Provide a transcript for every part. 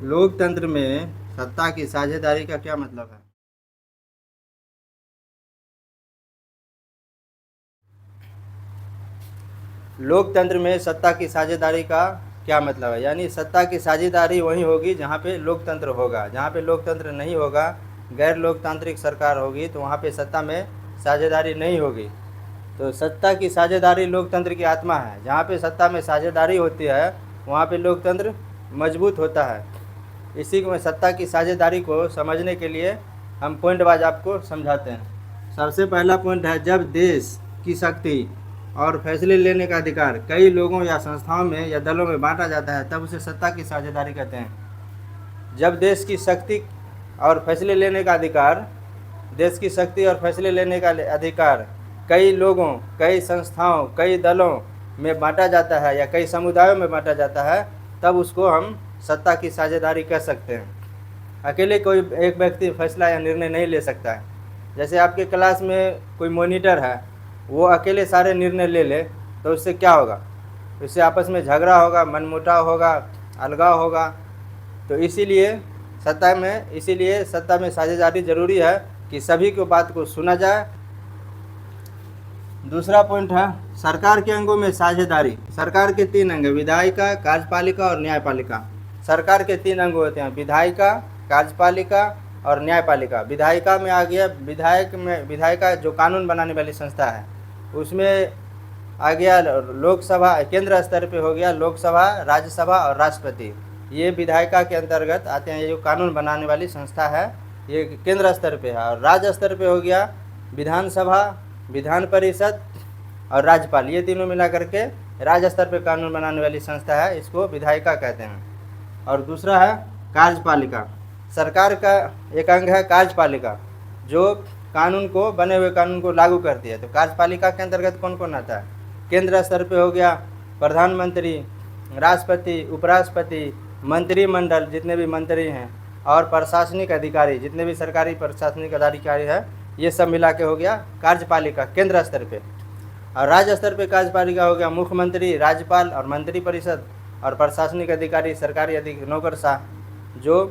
लोकतंत्र में सत्ता की साझेदारी का क्या मतलब है? लोकतंत्र में सत्ता की साझेदारी का क्या मतलब है? यानी सत्ता की साझेदारी वहीं होगी जहाँ पे लोकतंत्र होगा। जहाँ पे लोकतंत्र नहीं होगा, गैर लोकतांत्रिक सरकार होगी, तो वहाँ पे सत्ता में साझेदारी नहीं होगी। तो सत्ता की साझेदारी लोकतंत्र की आत्मा है। जहाँ पे सत्ता में साझेदारी होती है वहाँ पे लोकतंत्र मजबूत होता है। इसी को सत्ता की साझेदारी को समझने के लिए हम पॉइंट वाइज आपको समझाते हैं। सबसे पहला पॉइंट है, जब देश की शक्ति और फैसले लेने का अधिकार कई लोगों या संस्थाओं में या दलों में बांटा जाता है, तब उसे सत्ता की साझेदारी कहते हैं। जब देश की शक्ति और फैसले लेने का अधिकार देश की शक्ति और फैसले लेने का अधिकार कई लोगों, कई संस्थाओं, कई दलों में बांटा जाता है या कई समुदायों में बांटा जाता है, तब उसको हम सत्ता की साझेदारी कह सकते हैं। अकेले कोई एक व्यक्ति फैसला या निर्णय नहीं ले सकता है। जैसे आपके क्लास में कोई मॉनिटर है, वो अकेले सारे निर्णय ले ले तो उससे क्या होगा? उससे आपस में झगड़ा होगा, मनमुटाव होगा, अलगाव होगा। तो इसीलिए सत्ता में साझेदारी ज़रूरी है कि सभी को बात को सुना जाए। दूसरा पॉइंट है, सरकार के अंगों में साझेदारी। सरकार के 3 अंग, विधायिका, कार्यपालिका और न्यायपालिका। सरकार के 3 अंग होते हैं, विधायिका, कार्यपालिका और न्यायपालिका। विधायिका में आ गया, विधायिका जो कानून बनाने वाली संस्था है, उसमें आ गया लोकसभा, केंद्र स्तर पे हो गया लोकसभा, राज्यसभा और राष्ट्रपति। ये विधायिका के अंतर्गत आते हैं। ये जो कानून बनाने वाली संस्था है ये केंद्र स्तर पे है। और राज्य स्तर पे हो गया विधानसभा, विधान परिषद और राज्यपाल। ये तीनों मिला करके राज्य स्तर पे कानून बनाने वाली संस्था है, इसको विधायिका कहते हैं। और दूसरा है कार्यपालिका। सरकार का एक अंग है कार्यपालिका, जो कानून को, बने हुए कानून को लागू करती है। तो कार्यपालिका के अंतर्गत कौन कौन आता है? केंद्र स्तर पे हो गया प्रधानमंत्री, राष्ट्रपति, उपराष्ट्रपति, मंत्रिमंडल जितने भी मंत्री हैं, और प्रशासनिक अधिकारी जितने भी सरकारी प्रशासनिक अधिकारी हैं, ये सब मिला के हो गया कार्यपालिका केंद्र स्तर पे। और राज्य स्तर पे कार्यपालिका हो गया मुख्यमंत्री, राज्यपाल और मंत्रिपरिषद और प्रशासनिक अधिकारी, सरकारी नौकरशाह, जो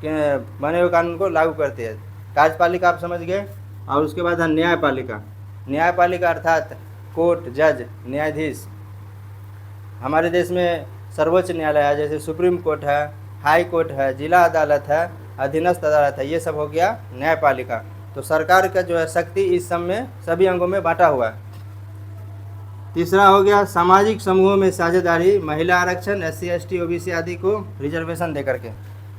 बने हुए कानून को लागू करते हैं। कार्यपालिका आप समझ गए। और उसके बाद है न्यायपालिका। न्यायपालिका अर्थात कोर्ट, जज, न्यायाधीश। हमारे देश में सर्वोच्च न्यायालय है, जैसे सुप्रीम कोर्ट है, हाई कोर्ट है, जिला अदालत है, अधीनस्थ अदालत है, ये सब हो गया न्यायपालिका। तो सरकार का जो है शक्ति इस सब में, सभी अंगों में बांटा हुआ है। तीसरा हो गया सामाजिक समूहों में साझेदारी, महिला आरक्षण, SC ST OBC आदि को रिजर्वेशन दे करके।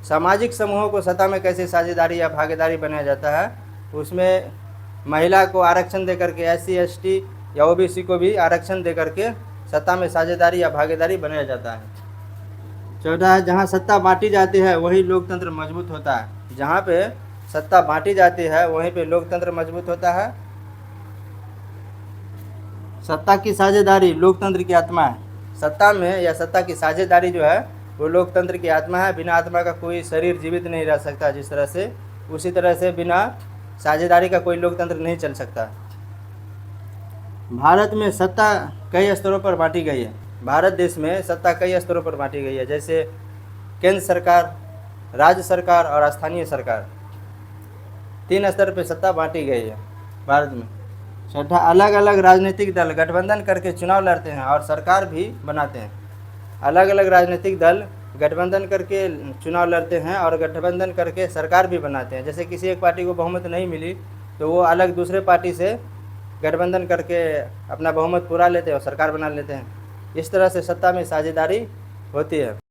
सामाजिक समूहों को सत्ता में कैसे साझेदारी या भागीदारी बनाया जाता है? उसमें महिला को आरक्षण दे करके, SC ST या OBC को भी आरक्षण दे करके सत्ता में साझेदारी या भागीदारी बनाया जाता है। चौथा है, जहाँ सत्ता बांटी जाती है वहीं लोकतंत्र मजबूत होता है। जहाँ पे सत्ता बांटी जाती है वहीं पे लोकतंत्र मजबूत होता है। सत्ता की साझेदारी लोकतंत्र की आत्मा है। सत्ता में या सत्ता की साझेदारी जो है वो लोकतंत्र की आत्मा है। बिना आत्मा का कोई शरीर जीवित नहीं रह सकता जिस तरह से, उसी तरह से बिना साझेदारी का कोई लोकतंत्र नहीं चल सकता। भारत में सत्ता कई स्तरों पर बांटी गई है। भारत देश में सत्ता कई स्तरों पर बांटी गई है, जैसे केंद्र सरकार, राज्य सरकार और स्थानीय सरकार। 3 स्तर पर सत्ता बांटी गई है भारत में। छठा, अलग अलग राजनीतिक दल गठबंधन करके चुनाव लड़ते हैं और सरकार भी बनाते हैं। अलग अलग राजनीतिक दल गठबंधन करके चुनाव लड़ते हैं और गठबंधन करके सरकार भी बनाते हैं। जैसे किसी एक पार्टी को बहुमत नहीं मिली तो वो अलग दूसरे पार्टी से गठबंधन करके अपना बहुमत पूरा लेते हैं और सरकार बना लेते हैं। इस तरह से सत्ता में साझेदारी होती है।